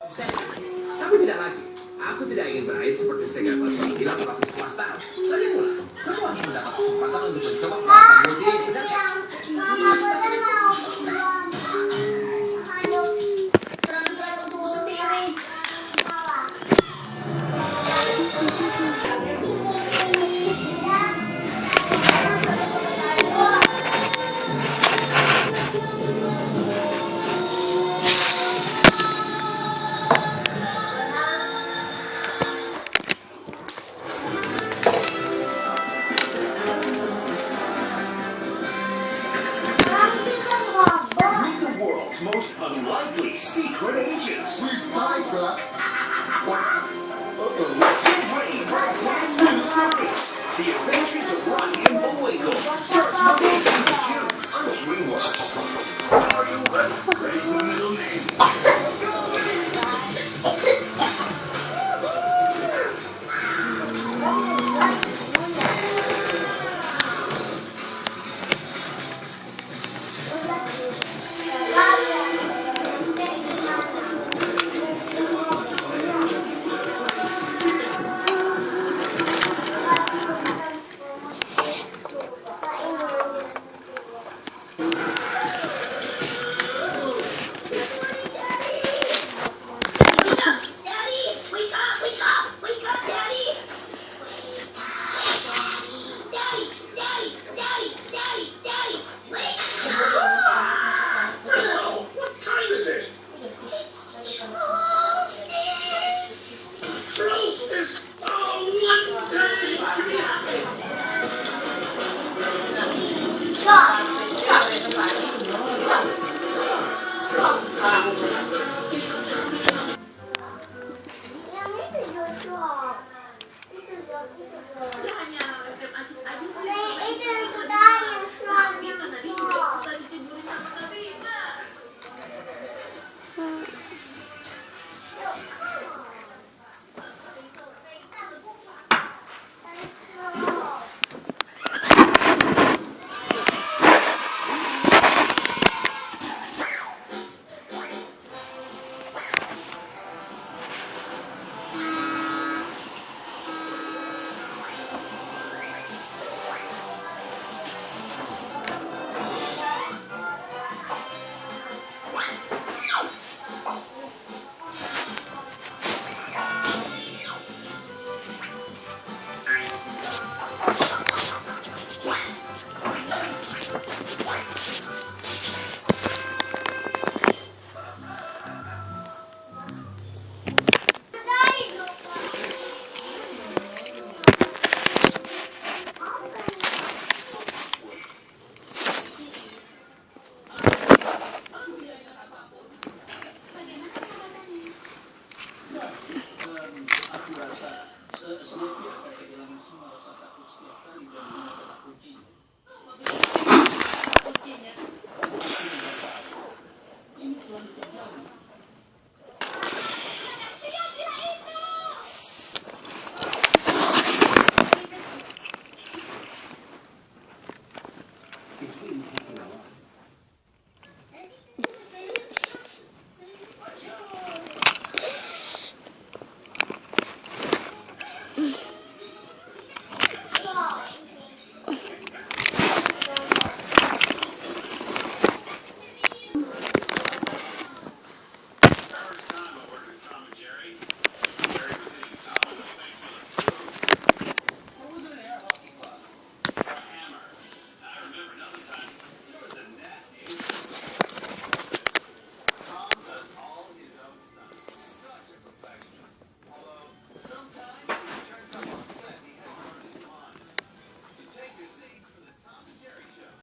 Tapi tidak lagi. Aku tidak ingin berakhir seperti serigala yang hilang lapis kewaspadaan. Dari mulai, semuanya mendapat kesempatan untuk mencoba peralatan multi ini. Serangan untukmu sendiri. Most unlikely secret agents. We spies for that. Get ready for a brand new series. The Adventures of Rocky and Bullwinkle. Starts Monday, June on DreamWorks. Are you ready? Ready for the middle name?